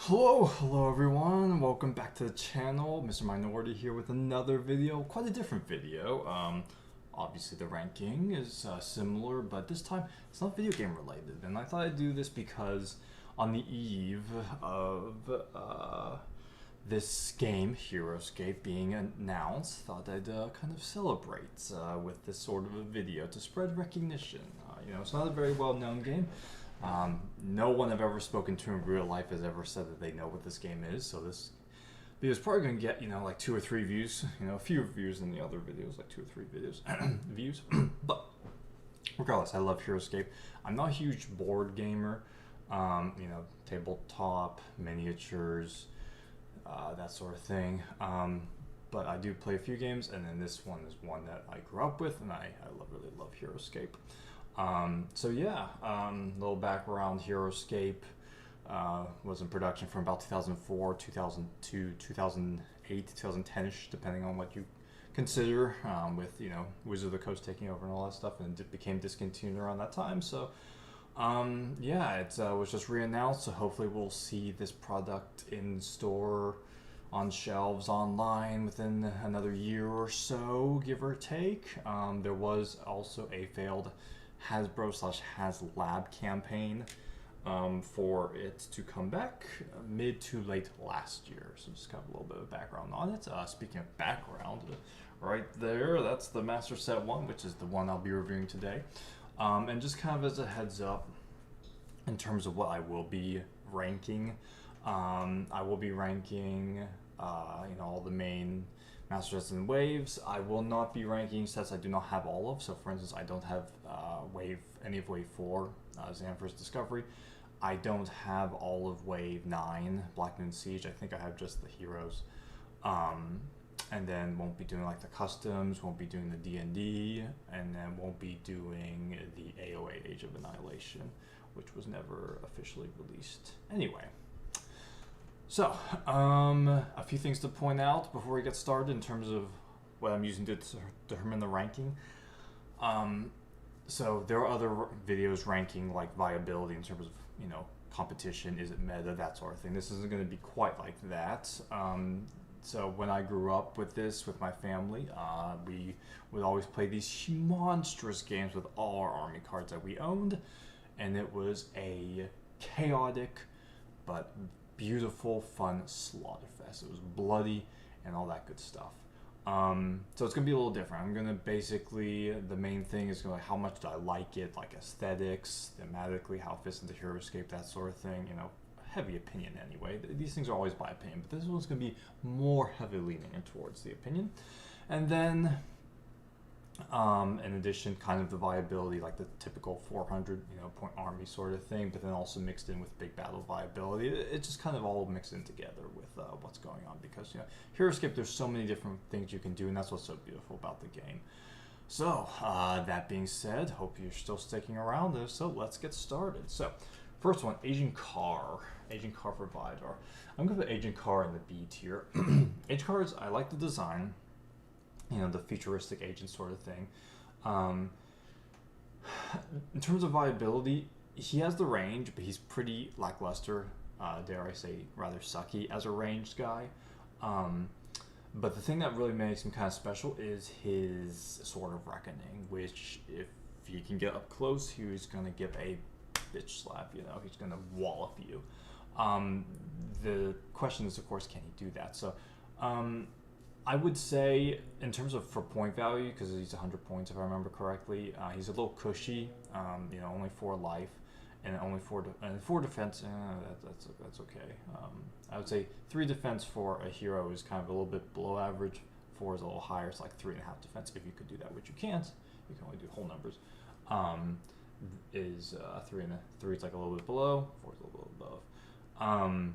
Hello everyone, welcome back to the channel. Mr. Minority here with another video, quite a different video. Obviously the ranking is similar, but this time it's not video game related. And I thought I'd do this because on the eve of this game, Heroscape, being announced, thought I'd kind of celebrate with this sort of a video to spread recognition. It's not a very well-known game. No one I've ever spoken to in real life has ever said that they know what this game is, so this video is probably going to get, like 2 or 3 views, a few views than the other videos, like 2 or 3 videos, views. But regardless, I love Heroscape. I'm not a huge board gamer, tabletop, miniatures, that sort of thing. But I do play a few games, and then this one is one that I grew up with, and I really love Heroscape. Little background. Heroscape was in production from about 2004, 2002, 2008, 2010ish, depending on what you consider, with Wizard of the Coast taking over and all that stuff, and it became discontinued around that time. So it was just re-announced, so hopefully we'll see this product in store, on shelves, online within another year or so, give or take. There was also a failed Hasbro/HasLab campaign for it to come back mid to late last year. So just kind of a little bit of background on it. Speaking of background, right there, that's the Master Set 1, which is the one I'll be reviewing today. And just kind of as a heads up, in terms of what I will be ranking, I will be ranking all the main Master Sets and Waves. I will not be ranking sets I do not have all of. So for instance, I don't have any of Wave 4, Xanthor's Discovery. I don't have all of Wave 9, Black Moon Siege. I think I have just the heroes. And then won't be doing like the customs, won't be doing the D&D, and then won't be doing the AOA Age of Annihilation, which was never officially released. Anyway. So, a few things to point out before we get started in terms of what I'm using to determine the ranking. So there are other videos ranking like viability in terms of, competition, is it meta, that sort of thing. This isn't going to be quite like that. So when I grew up with this, with my family, we would always play these monstrous games with all our army cards that we owned. And it was a chaotic but beautiful, fun slaughterfest. It was bloody and all that good stuff. So it's gonna be a little different. I'm gonna basically, the main thing is gonna how much do I like it, like aesthetics, thematically, how it fits into Heroscape, that sort of thing. Heavy opinion anyway. These things are always by opinion, but this one's gonna be more heavily leaning towards the opinion. And then in addition, kind of the viability, like the typical 400 point army sort of thing, but then also mixed in with big battle viability. It's just kind of all mixed in together with what's going on, because Heroscape, there's so many different things you can do, and that's what's so beautiful about the game. So that being said, hope you're still sticking around there. So let's get started. So first one, Agent Carr for Vidar. I'm gonna put Agent Carr in the B tier. Agent Carr's, I like the design. The futuristic agent sort of thing. In terms of viability, he has the range, but he's pretty lackluster, dare I say, rather sucky as a ranged guy. But the thing that really makes him kind of special is his Sword of Reckoning, which if he can get up close, he's going to give a bitch slap, he's going to wallop you. The question is, of course, can he do that? So, I would say, in terms of for point value, because he's 100 points if I remember correctly, he's a little cushy. Only 4 life and only 4 defense. That's okay. I would say 3 defense for a hero is kind of a little bit below average. 4 is a little higher. It's like 3.5 defense if you could do that, which you can't. You can only do whole numbers. 3 is like a little bit below. 4 is a little bit above.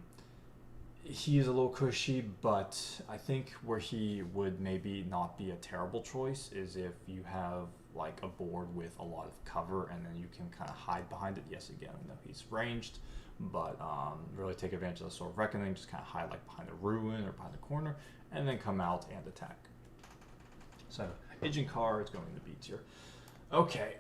He is a little cushy, but I think where he would maybe not be a terrible choice is if you have like a board with a lot of cover and then you can kind of hide behind it. Yes, again, he's ranged, but really take advantage of the Sword of Reckoning, just kind of hide like behind a ruin or behind a corner, and then come out and attack. So Agent Carr is going to B tier. Okay,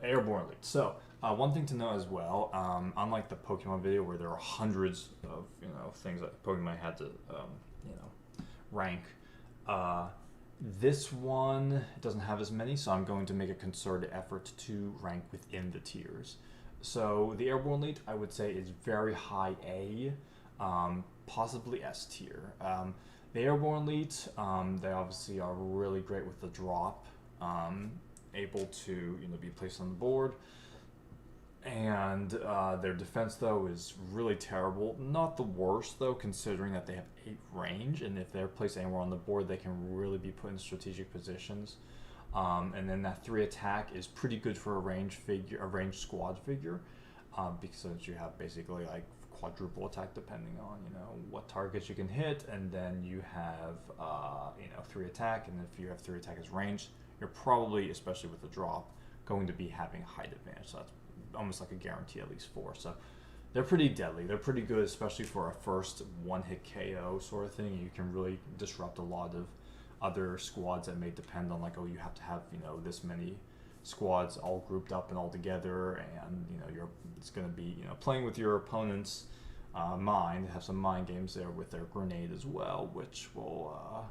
Airborne Elite. So One thing to know as well, unlike the Pokemon video where there are hundreds of things that Pokemon had to rank, uh, this one doesn't have as many, so I'm going to make a concerted effort to rank within the tiers. So the Airborne Elite, I would say, is very high A, possibly S tier. The Airborne Elite, they obviously are really great with the drop, able to be placed on the board. And their defense, though, is really terrible. Not the worst, though, considering that they have 8 range, and if they're placed anywhere on the board, they can really be put in strategic positions. And then that 3 attack is pretty good for a ranged squad figure, because you have basically like quadruple attack depending on what targets you can hit, and then you have 3 attack, and if you have 3 attack as ranged, you're probably, especially with the drop, going to be having height advantage. So that's almost like a guarantee at least 4. So they're pretty deadly. They're pretty good, especially for a first one-hit KO sort of thing. You can really disrupt a lot of other squads that may depend on, like, oh, you have to have this many squads all grouped up and all together, and it's going to be playing with your opponent's mind. Have some mind games there with their grenade as well, which will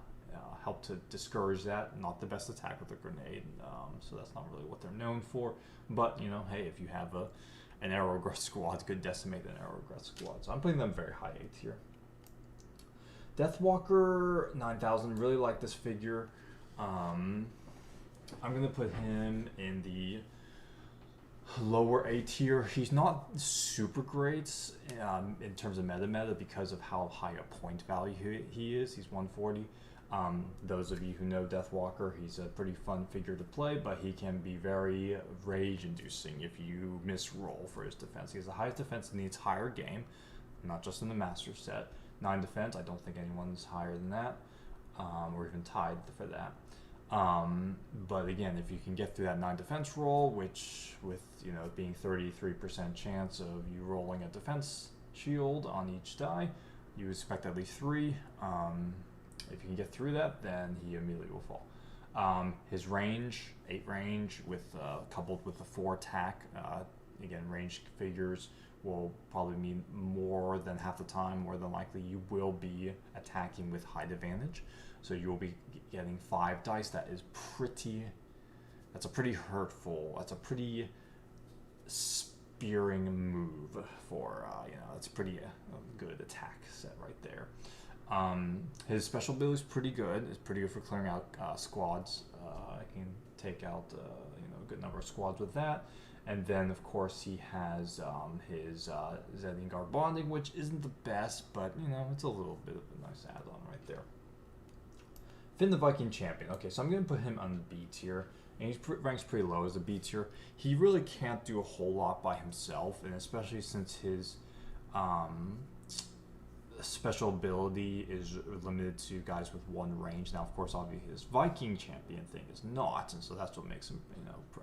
help to discourage that. Not the best attack with a grenade, so that's not really what they're known for. But hey, if you have an Aerogress squad, could decimate an Aerogress squad. So I'm putting them very high A tier. Deathwalker 9000, really like this figure. I'm gonna put him in the lower A tier. He's not super great in terms of meta because of how high a point value he is. He's 140. Those of you who know Deathwalker, he's a pretty fun figure to play, but he can be very rage-inducing if you misroll for his defense. He has the highest defense in the entire game, not just in the Master Set. 9 defense, I don't think anyone's higher than that, or even tied for that. But again, if you can get through that 9 defense roll, which with being 33% chance of you rolling a defense shield on each die, you expect at least 3. If you can get through that, then he immediately will fall. His range, 8 range, with coupled with the 4 attack. Again, ranged figures will probably mean more than half the time, more than likely, you will be attacking with height advantage. So you will be getting 5 dice. That's a pretty hurtful, that's a pretty spearing move for, that's a pretty good attack set right there. His special ability is pretty good. It's pretty good for clearing out squads. I can take out a good number of squads with that. And then, of course, he has his Zedingar Bonding, which isn't the best, but, it's a little bit of a nice add-on right there. Finn the Viking Champion. Okay, so I'm going to put him on the B tier, and he ranks pretty low as a B tier. He really can't do a whole lot by himself, and especially since his special ability is limited to guys with 1 range. Now, of course, obviously his Viking Champion thing is not, and so that's what makes him,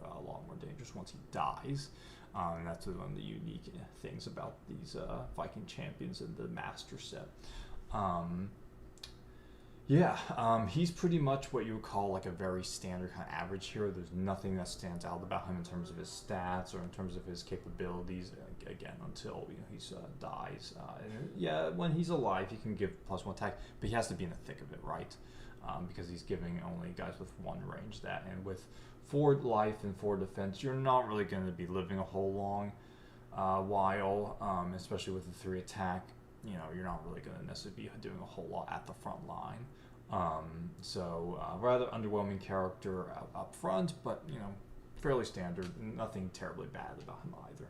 a lot more dangerous once he dies. And that's one of the unique things about these Viking Champions in the Master Set. He's pretty much what you would call like a very standard kind of average hero. There's nothing that stands out about him in terms of his stats or in terms of his capabilities. Again, until he dies. When he's alive, he can give +1 attack, but he has to be in the thick of it, right? Because he's giving only guys with 1 range that, and with 4 life and 4 defense, you're not really going to be living a whole long while, especially with the 3 attack. You're not really going to necessarily be doing a whole lot at the front line. Rather underwhelming character up front, but, fairly standard. Nothing terribly bad about him either.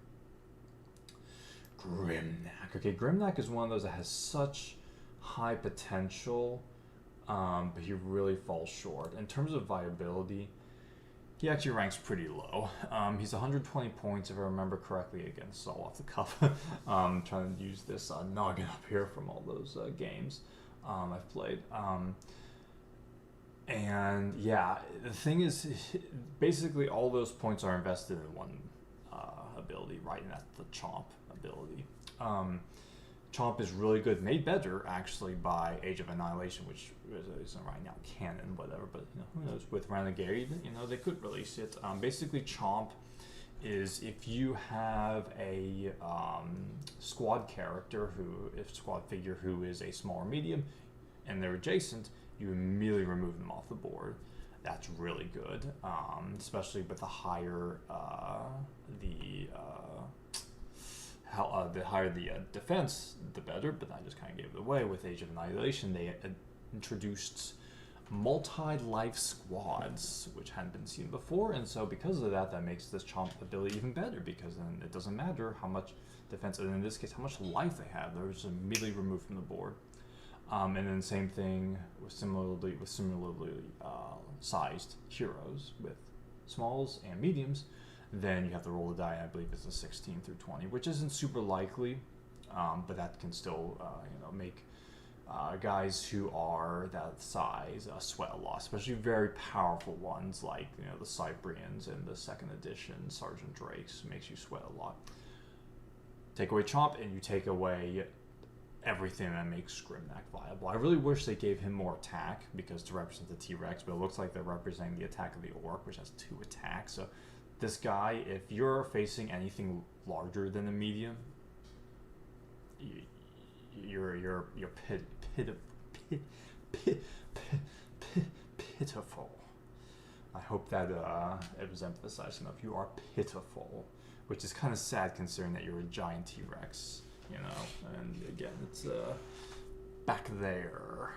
Grimnack. Okay, Grimnack is one of those that has such high potential, but he really falls short. In terms of viability, he actually ranks pretty low. He's 120 points, if I remember correctly. Again, it's all off the cuff. I'm trying to use this noggin up here from all those games I've played. The thing is, basically all those points are invested in one ability, right? And that's the Chomp ability. Chomp is really good, made better actually by Age of Annihilation, which isn't right now canon, whatever. But who knows? With Renegade, they could release it. Basically, Chomp is if you have a squad character squad figure who is a small or medium, and they're adjacent, you immediately remove them off the board. That's really good, especially with the higher the higher the defense, the better. But I just kind of gave it away with Age of Annihilation. They introduced multi-life squads, which hadn't been seen before, and so because of that, that makes this chomp ability even better, because then it doesn't matter how much defense, and in this case, how much life they have. They're just immediately removed from the board. And then same thing with similarly sized heroes with smalls and mediums. Then you have to roll the die. I believe it's a 16 through 20, which isn't super likely, but that can still make guys who are that size sweat a lot, especially very powerful ones like the Cyprians in the second edition Sergeant Drakes. Makes you sweat a lot. Take away Chomp and you take away everything that makes Grimnack viable. I really wish they gave him more attack, because to represent the T-Rex, but it looks like they're representing the attack of the Orc, which has 2 attacks. So this guy, if you're facing anything larger than a medium, you're pitiful. I hope that it was emphasized enough. You are pitiful, which is kind of sad considering that you're a giant T-Rex, and again, it's back there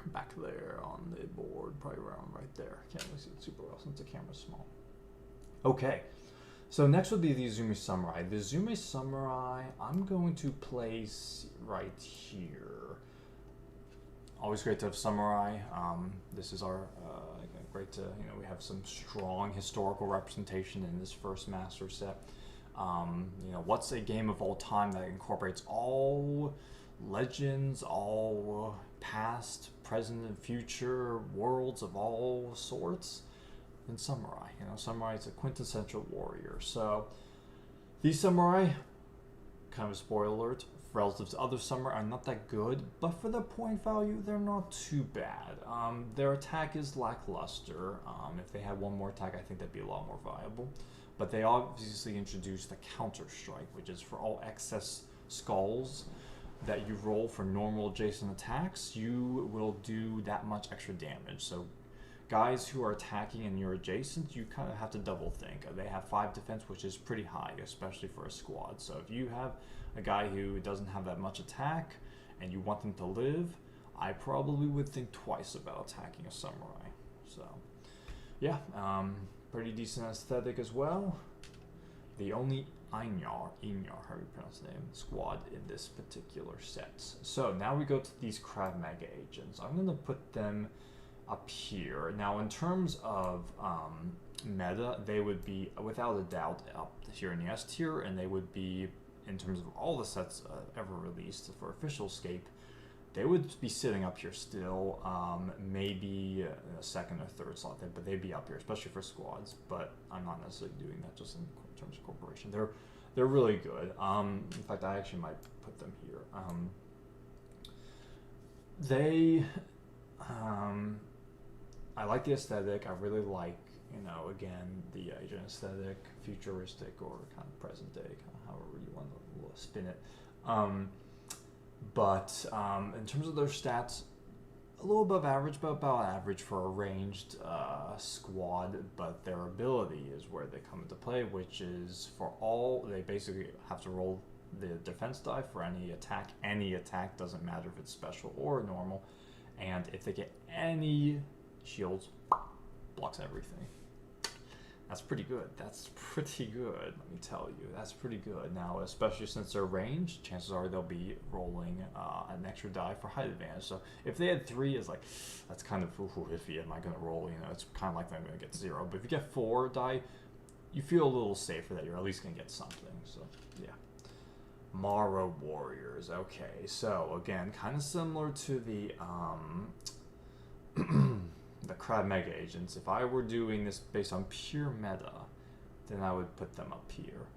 on the board, probably around right there. Can't really see it super well since the camera's small. Okay, so next would be the Izumi Samurai. The Izumi Samurai, I'm going to place right here. Always great to have Samurai. This is our great to we have some strong historical representation in this first master set. What's a game of all time that incorporates all legends, all past, present, and future worlds of all sorts? And Samurai. Samurai is a quintessential warrior. So these Samurai, kind of a spoiler alert, relative to other Samurai, are not that good, but for the point value, they're not too bad. Their attack is lackluster. If they had one more attack, I think that'd be a lot more viable. But they obviously introduced the Counter Strike, which is for all excess skulls that you roll for normal adjacent attacks, you will do that much extra damage. So guys who are attacking and you're adjacent, you kind of have to double think. They have 5 defense, which is pretty high, especially for a squad. So if you have a guy who doesn't have that much attack and you want them to live, I probably would think twice about attacking a Samurai. So yeah, pretty decent aesthetic as well. The only Einar, how you pronounce the name, squad in this particular set. So now we go to these Krav Maga agents. I'm going to put them up here. Now in terms of meta, they would be without a doubt up here in the S tier, and they would be, in terms of all the sets ever released for Officialscape, they would be sitting up here still, maybe a second or third slot, but they'd be up here, especially for squads. But I'm not necessarily doing that just in terms of corporation. They're really good. In fact, I actually might put them here. I like the aesthetic. I really like, again, the agent aesthetic, futuristic or kind of present day, kind of however you want to spin it. But in terms of their stats, a little above average, but about average for a ranged squad. But their ability is where they come into play, which is for all, they basically have to roll the defense die for any attack. Any attack, doesn't matter if it's special or normal. And if they get any shields, blocks everything. That's pretty good. That's pretty good, let me tell you. That's pretty good. Now, especially since they're ranged, chances are they'll be rolling an extra die for height advantage. So if they had 3, it's like, that's kind of iffy. Am I going to roll? It's kind of like I'm going to get 0. But if you get 4 die, you feel a little safer that you're at least going to get something. So, yeah. Mara Warriors. Okay, so again, kind of similar to the the Krav Maga agents. If I were doing this based on pure meta, then I would put them up here.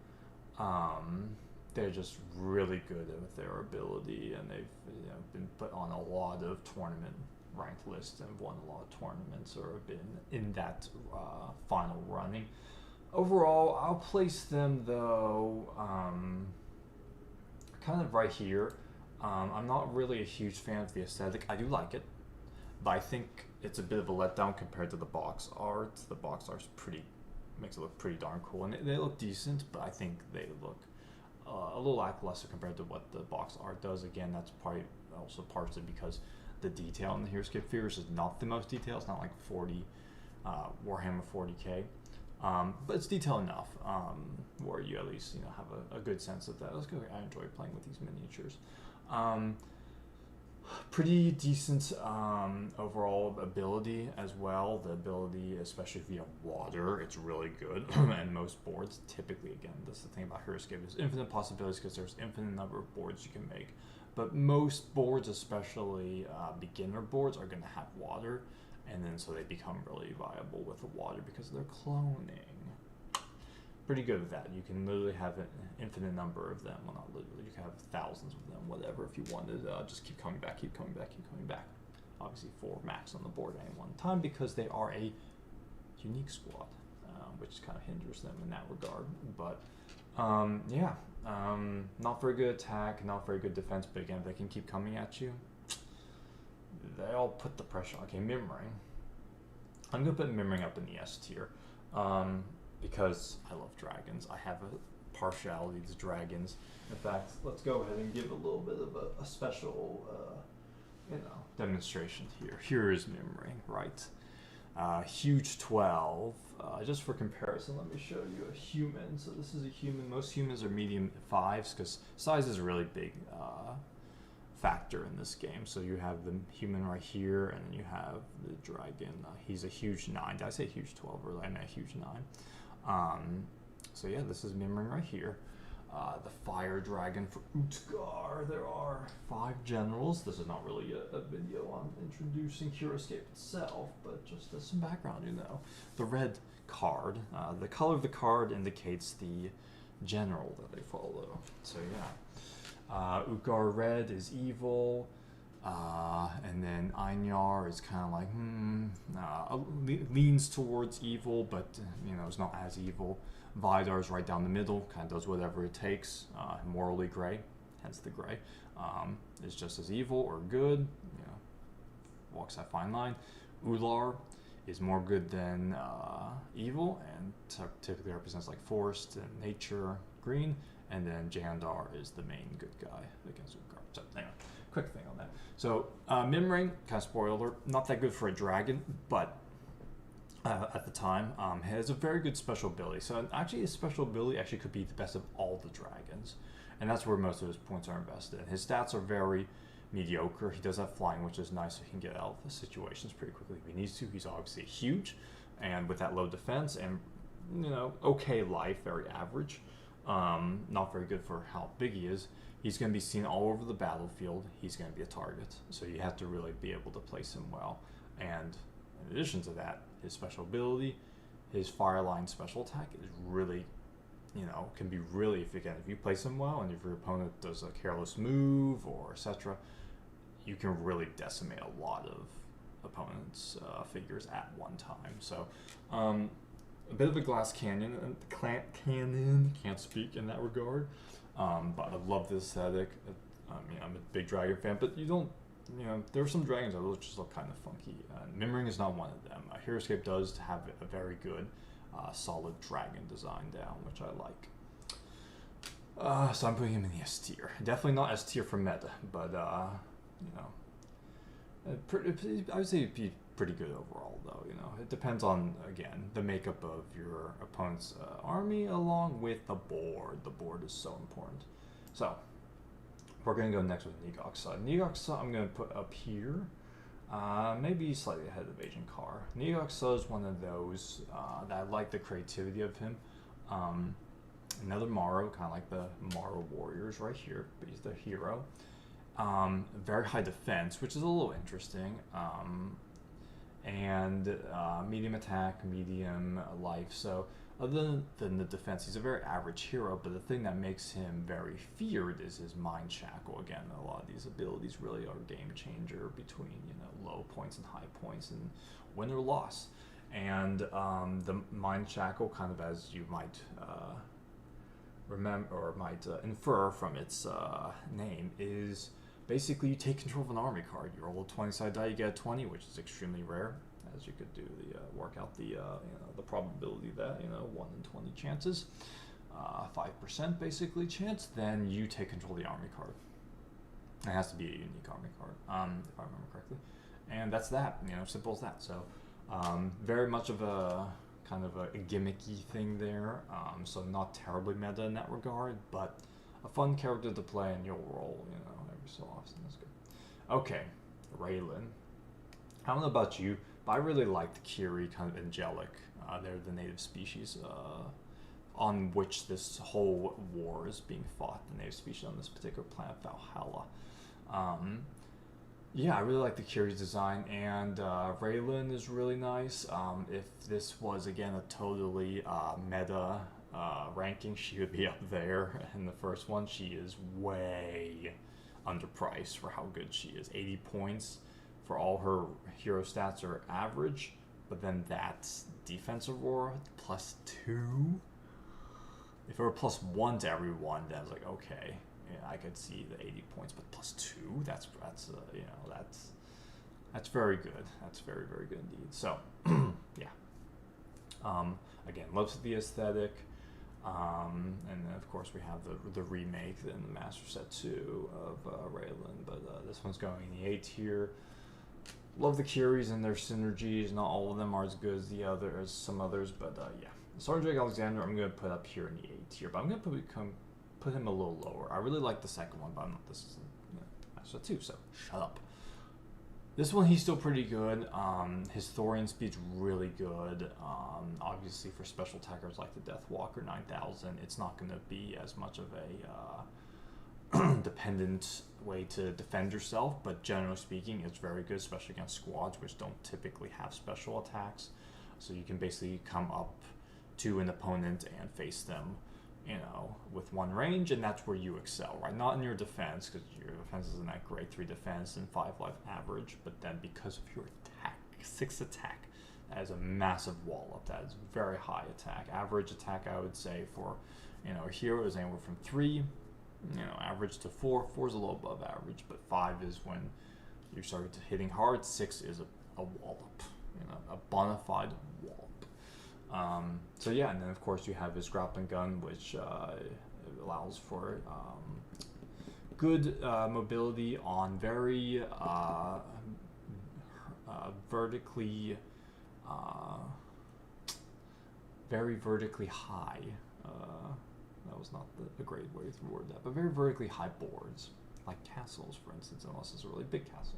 They're just really good with their ability, and they've been put on a lot of tournament ranked lists and won a lot of tournaments, or have been in that final running. Overall, I'll place them though, kind of right here. I'm not really a huge fan of the aesthetic. I do like it, but I think it's a bit of a letdown compared to the box art. The box art's makes it look pretty darn cool, and they look decent, but I think they look a little lackluster compared to what the box art does. Again, that's probably also partially because the detail in the Heroscape figures is not the most detailed. It's not like 40 Warhammer 40k. But it's detailed enough where you at least have a good sense of that. I enjoy playing with these miniatures. Pretty decent overall ability as well. The ability, especially if you have water, it's really good. And most boards, typically, again, that's the thing about Heroscape, there's infinite possibilities because there's infinite number of boards you can make. But most boards, especially beginner boards, are going to have water. And then so they become really viable with the water because they're cloning. Pretty good with that. You can literally have an infinite number of them. Well, not literally. You can have thousands of them, whatever, if you wanted. Just keep coming back, keep coming back, keep coming back. Obviously 4 max on the board at any one time because they are a unique squad, which kind of hinders them in that regard. But yeah, not very good attack, not very good defense. But again, if they can keep coming at you, they all put the pressure on. Okay, Mimring. I'm going to put Mimring up in the S tier because I love dragons. I have a partiality to dragons. In fact, let's go ahead and give a little bit of a special demonstration here. Here is Mimring, right? Huge 12. Just for comparison, let me show you a human. So this is a human. Most humans are medium 5s because size is a really big factor in this game. So you have the human right here, and then you have the dragon. He's a huge 9. Did I say huge 12? Really, I meant a huge 9. So yeah, this is Mimring right here. The fire dragon for Utgar. There are 5 generals. This is not really a video on introducing Heroscape itself, but just as some background, The red card, the color of the card indicates the general that they follow. So yeah. Utgar Red is evil, and then Einar is kind of like, leans towards evil, but, is not as evil. Vidar's right down the middle, kind of does whatever it takes, morally gray, hence the gray, is just as evil or good, walks that fine line. Ular is more good than evil, and typically represents like forest and nature, green. And then Jandar is the main good guy against Utgar. So anyway, quick thing on that. So Mimring, kind of spoiler alert, not that good for a dragon, but at the time has a very good special ability. So actually his special ability actually could be the best of all the dragons. And that's where most of his points are invested. His stats are very mediocre. He does have flying, which is nice, so he can get out of the situations pretty quickly if he needs to. He's obviously huge, and with that low defense and okay life, very average. Not very good for how big he is. He's going to be seen all over the battlefield. He's going to be a target. So you have to really be able to place him well. And in addition to that, his special ability, his fire line special attack is really, can be really, if you place him well, and if your opponent does a careless move or etc., you can really decimate a lot of opponents' figures at one time. So, a bit of a glass cannon, can't speak in that regard, but I love the aesthetic. I'm a big dragon fan, but there are some dragons that just look kind of funky. Mimring is not one of them. Heroscape does have a very good, solid dragon design down, which I like. So I'm putting him in the S tier. Definitely not S tier for meta, but I would say it'd be pretty good overall, though. It depends on, again, the makeup of your opponent's army along with the board. The board is so important. So we're going to go next with Negox. Negox I'm going to put up here, maybe slightly ahead of Agent Carr. Negox is one of those that I like the creativity of him. Another Morrow, kind of like the Morrow Warriors right here, but he's the hero. Very high defense, which is a little interesting. And medium attack, medium life. So other than the defense, he's a very average hero, but the thing that makes him very feared is his Mind Shackle. Again, a lot of these abilities really are game changer between low points and high points and win or loss. And the Mind Shackle, kind of as you might remember or might infer from its name, is basically you take control of an army card. You roll a 20-sided die, you get a 20, which is extremely rare, as you could do the work out the the probability that 1 in 20 chances, 5% basically chance. Then you take control of the army card. It has to be a unique army card, if I remember correctly, and that's that. Simple as that. So very much of a kind of a gimmicky thing there. So not terribly meta in that regard, but a fun character to play, and you'll roll every so often. That's good. Okay, Raylan. I don't know about you, but I really like the Kiri, kind of angelic. They're the native species on which this whole war is being fought. The native species on this particular planet, Valhalla. Yeah, I really like the Kiri's design, and Raylan is really nice. If this was, again, a totally meta ranking, she would be up there in the first one. She is way underpriced for how good she is. 80 points for all her hero stats are average, but then that's defense aurora +2. If it were +1 to everyone, then I was like, okay, yeah, I could see the 80 points, but +2, that's very good. That's very, very good indeed. So yeah, again, loves the aesthetic, and then of course we have the remake in the Master Set 2 of Raylan, but this one's going in the A tier. Love the Kiris and their synergies. Not all of them are as good as some others, but yeah. Sergeant Drake Alexander, I'm going to put up here in the A tier, but I'm going to put him a little lower. I really like the second one, but I'm not. This is Master 2, so shut up. This one, he's still pretty good. His Thorian speed's really good. Obviously, for special attackers like the Deathwalker 9000, it's not going to be as much of a dependent way to defend yourself, but generally speaking, it's very good, especially against squads, which don't typically have special attacks. So you can basically come up to an opponent and face them, with one range, and that's where you excel, right? Not in your defense, because your defense isn't that great, 3 defense and 5 life average, but then because of your attack, 6 attack, that is a massive wallop. That is very high attack. Average attack, I would say, for a hero is anywhere from 3, average to 4. 4 is a little above average, but 5 is when you start hitting hard. 6 is a wallop, a bona fide wallop. So yeah, and then of course you have his grappling gun, which allows for good mobility on very vertically high. That was not a great way to word that, but very vertically high boards, like castles, for instance, unless it's a really big castle.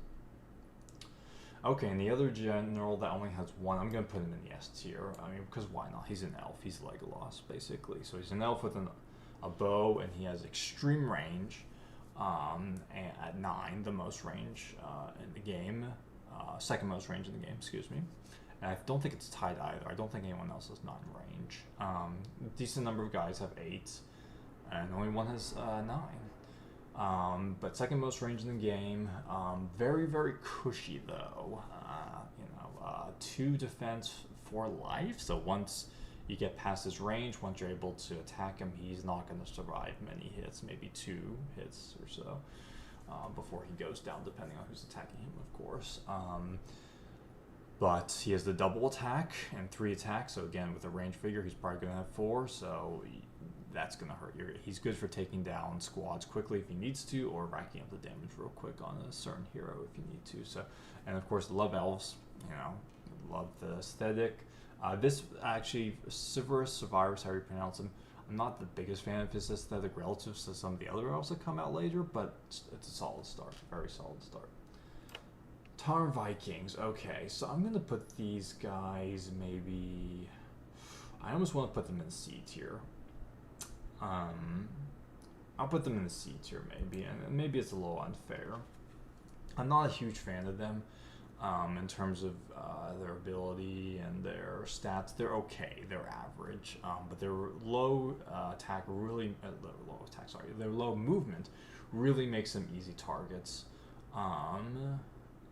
Okay, and the other general that only has 1, I'm going to put him in the S tier. I mean, because why not? He's an elf. He's Legolas, basically. So he's an elf with a bow, and he has extreme range, and at 9, the most range in the game. Second most range in the game, excuse me. And I don't think it's tied either. I don't think anyone else has 9 range. Decent number of guys have 8, and only one has 9. But second most range in the game. Very, very cushy though. 2 defense, 4 life. So once you get past his range, once you're able to attack him, he's not going to survive many hits, maybe 2 hits or so, before he goes down, depending on who's attacking him, of course. But he has the double attack and 3 attacks. So again, with a range figure, he's probably going to have 4. So that's going to hurt you. He's good for taking down squads quickly if he needs to, or racking up the damage real quick on a certain hero if you need to. So, and of course, love elves. Love the aesthetic. This actually, Severus, however you pronounce him, I'm not the biggest fan of his aesthetic relative to some of the other elves that come out later, but it's a solid start. Very solid start. Tar Vikings. Okay, so I'm going to put these guys maybe... I almost want to put them in C tier. I'll put them in the C tier maybe, and maybe it's a little unfair. I'm not a huge fan of them in terms of their ability and their stats. They're okay, they're average, but their low attack really, their low movement really makes them easy targets. And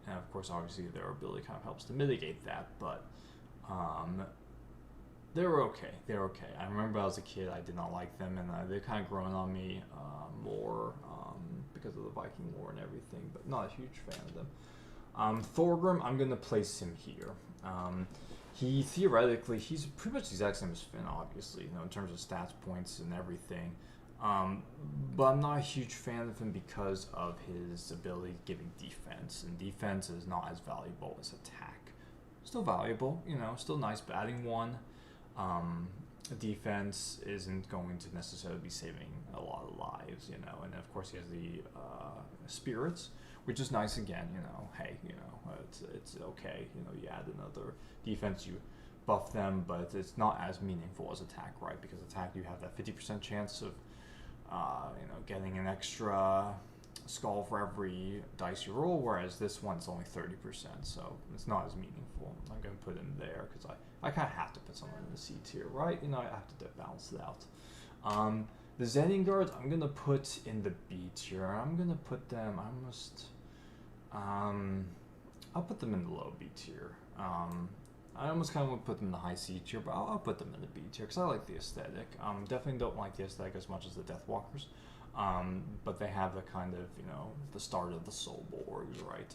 of course, obviously, their ability kind of helps to mitigate that, but They're okay. They're okay. I remember as a kid, I did not like them, and they've kind of grown on me more because of the Viking War and everything. But not a huge fan of them. Thorgrim, I'm gonna place him here. He theoretically, he's pretty much the exact same as Finn, obviously, in terms of stats, points, and everything. But I'm not a huge fan of him because of his ability giving defense, and defense is not as valuable as attack. Still valuable, still nice, but adding one. Defense isn't going to necessarily be saving a lot of lives, and of course he has the spirits, which is nice again, hey, it's okay, you add another defense, you buff them, but it's not as meaningful as attack, right? Because attack, you have that 50% chance of, getting an extra skull for every dice you roll, whereas this one's only 30%, so it's not as meaningful. I'm going to put him there because I kind of have to put someone in the C tier, right? I have to balance it out. The Zenin guards, I'm going to put in the B tier. I'm going to put them, I'll put them in the low B tier. I almost kind of want to put them in the high C tier, but I'll put them in the B tier because I like the aesthetic. Definitely don't like the aesthetic as much as the Deathwalkers. But they have the kind of, the start of the Soulborns, right?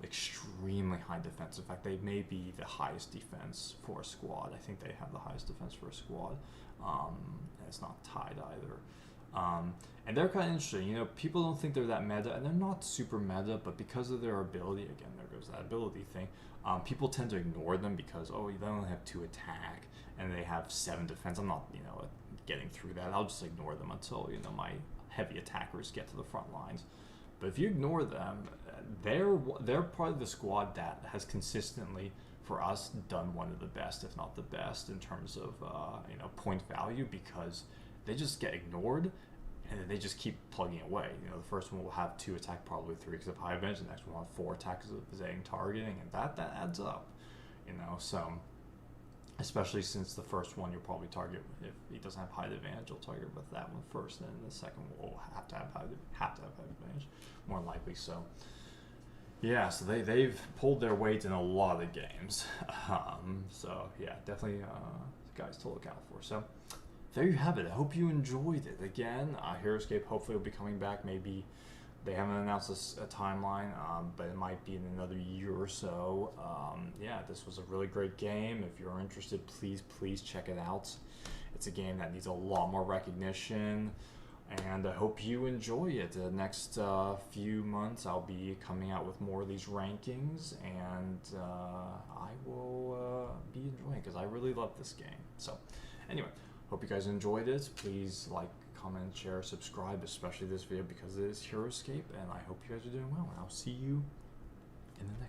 Extremely high defense. In fact, they may be the highest defense for a squad. I think they have the highest defense for a squad. And it's not tied either. And they're kind of interesting. People don't think they're that meta, and they're not super meta, but because of their ability, again, there goes that ability thing, people tend to ignore them because, they only have 2 attack, and they have 7 defense. I'm not, getting through that. I'll just ignore them until, my heavy attackers get to the front lines. But if you ignore them, they're part of the squad that has consistently, for us, done one of the best, if not the best, in terms of, point value, because they just get ignored, and then they just keep plugging away. The first one will have 2 attack, probably 3 because of high advantage. The next one will have 4 attacks of Zang targeting, and that adds up. So especially since the first one you'll probably target, if he doesn't have high advantage, you'll target with that one first, and then the second one will have to have high advantage, more likely. So yeah, so they've pulled their weight in a lot of games. So yeah, definitely guys to look out for. So there you have it. I hope you enjoyed it. Again, Heroscape hopefully will be coming back. Maybe they haven't announced a timeline, but it might be in another year or so. Yeah, this was a really great game. If you're interested, please check it out. It's a game that needs a lot more recognition, and I hope you enjoy it. The next few months, I'll be coming out with more of these rankings, and I will be enjoying it because I really love this game. So anyway, hope you guys enjoyed it. Please like, comment, share, subscribe, especially this video because it is Heroscape, and I hope you guys are doing well, and I'll see you in the next